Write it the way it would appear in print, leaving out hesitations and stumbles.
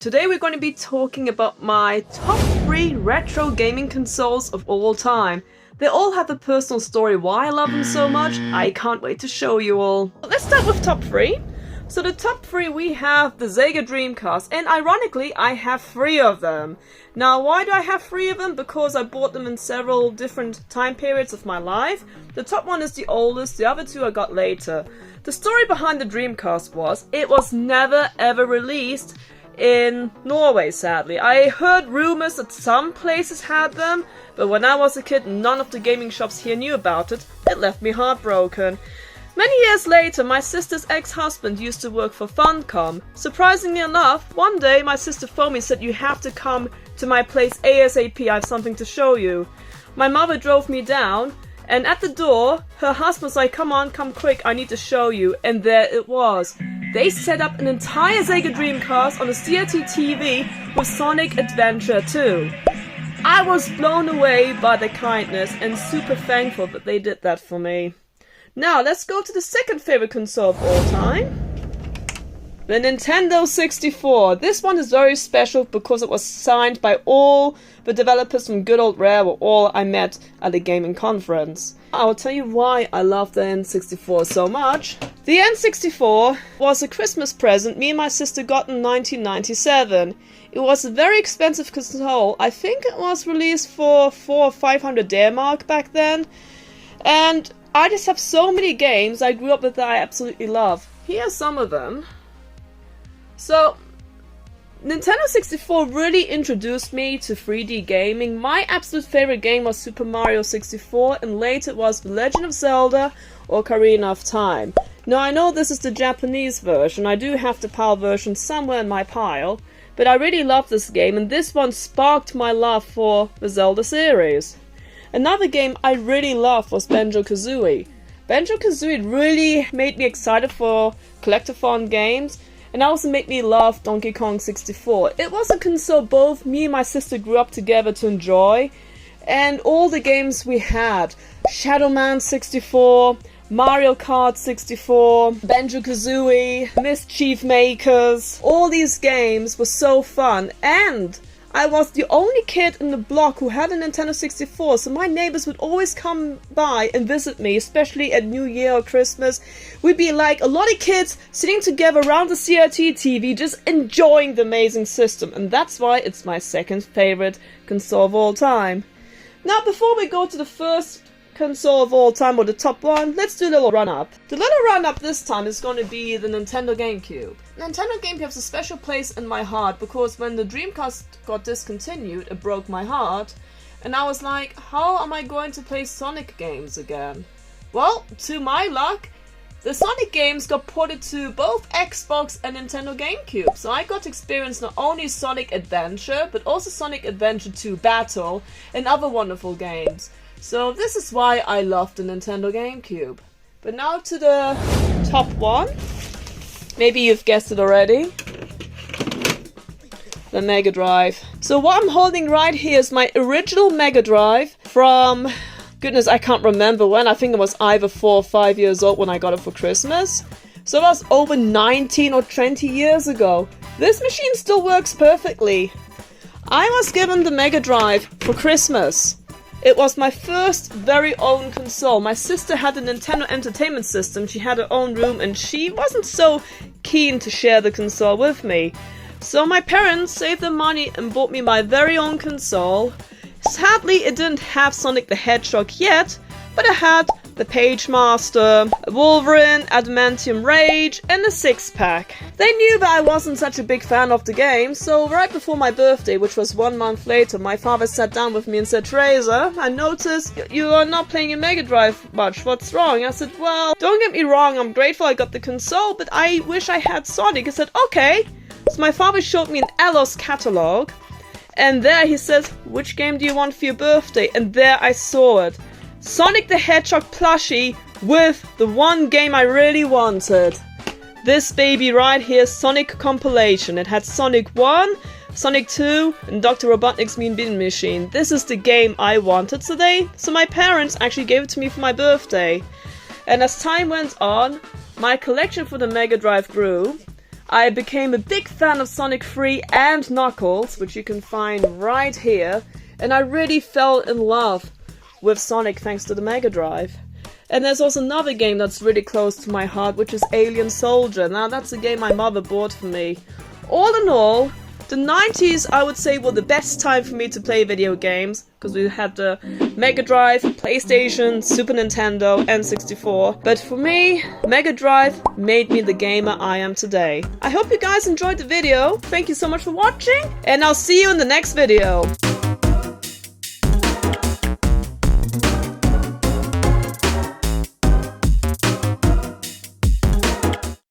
Today we're going to be talking about my top 3 retro gaming consoles of all time. They all have a personal story why I love them so much. I can't wait to show you all. Let's start with top 3. So the top 3 we have the Sega Dreamcast, and ironically I have 3 of them. Now why do I have 3 of them? Because I bought them in several different time periods of my life. The top one is the oldest, the other 2 I got later. The story behind the Dreamcast was, it was never ever released in Norway, sadly. I heard rumors that some places had them, but when I was a kid, none of the gaming shops here knew about it. It left me heartbroken. Many years later, my sister's ex-husband used to work for Funcom. Surprisingly enough, one day my sister phoned me and said, "You have to come to my place ASAP, I have something to show you." My mother drove me down, and at the door, her husband was like, "Come on, come quick, I need to show you." And there it was. They set up an entire Sega Dreamcast on a CRT TV with Sonic Adventure 2. I was blown away by their kindness and super thankful that they did that for me. Now let's go to the second favorite console of all time. The Nintendo 64. This one is very special because it was signed by all the developers from good old Rare, or all I met at the gaming conference. I'll tell you why I love the N64 so much. The N64 was a Christmas present me and my sister got in 1997. It was a very expensive console. I think it was released for 400 or 500 D-Mark back then. And I just have so many games I grew up with that I absolutely love. Here are some of them. So, Nintendo 64 really introduced me to 3D gaming. My absolute favorite game was Super Mario 64, and later it was The Legend of Zelda or Ocarina of Time. Now I know this is the Japanese version, I do have the PAL version somewhere in my pile, but I really love this game, and this one sparked my love for the Zelda series. Another game I really loved was Banjo-Kazooie. Banjo-Kazooie really made me excited for collectathon games, and also made me love Donkey Kong 64. It was a console both me and my sister grew up together to enjoy, and all the games we had, Shadow Man 64, Mario Kart 64, Banjo-Kazooie, Mischief Makers, all these games were so fun, and I was the only kid in the block who had a Nintendo 64, so my neighbors would always come by and visit me, especially at New Year or Christmas. We'd be like a lot of kids sitting together around the CRT TV, just enjoying the amazing system, and that's why it's my second favorite console of all time. Now, before we go to the first console of all time, or the top one, let's do a little run-up. The little run-up this time is going to be the Nintendo GameCube. Nintendo GameCube has a special place in my heart because when the Dreamcast got discontinued, it broke my heart, and I was like, how am I going to play Sonic games again? Well, to my luck, the Sonic games got ported to both Xbox and Nintendo GameCube, so I got to experience not only Sonic Adventure, but also Sonic Adventure 2 Battle and other wonderful games. So this is why I love the Nintendo GameCube. But now to the top one. Maybe you've guessed it already. The Mega Drive. So what I'm holding right here is my original Mega Drive from, goodness, I can't remember when. I think it was either 4 or 5 years old when I got it for Christmas. So it was over 19 or 20 years ago. This machine still works perfectly. I was given the Mega Drive for Christmas. It was my first very own console. My sister had a Nintendo Entertainment System. She had her own room and she wasn't so keen to share the console with me. So my parents saved their money and bought me my very own console. Sadly, it didn't have Sonic the Hedgehog yet, but it had the Page Master, Wolverine, Adamantium Rage, and a 6-pack. They knew that I wasn't such a big fan of the game, so right before my birthday, which was 1 month later, my father sat down with me and said, "Theresa, I noticed you are not playing your Mega Drive much. What's wrong?" I said, "Well, don't get me wrong, I'm grateful I got the console, but I wish I had Sonic." He said, "Okay." So my father showed me an Ellos catalog, and there he says, "Which game do you want for your birthday?" And there I saw it. Sonic the Hedgehog plushie with the one game I really wanted. This baby right here, Sonic Compilation. It had Sonic 1, Sonic 2, and Dr. Robotnik's Mean Bean Machine. This is the game I wanted today, so my parents actually gave it to me for my birthday. And as time went on, my collection for the Mega Drive grew. I became a big fan of Sonic 3 and Knuckles, which you can find right here, and I really fell in love with Sonic thanks to the Mega Drive. And there's also another game that's really close to my heart, which is Alien Soldier. Now that's a game my mother bought for me. All in all, the 90s I would say were the best time for me to play video games, because we had the Mega Drive, PlayStation, Super Nintendo, N64. But for me, Mega Drive made me the gamer I am today. I hope you guys enjoyed the video. Thank you so much for watching, and I'll see you in the next video.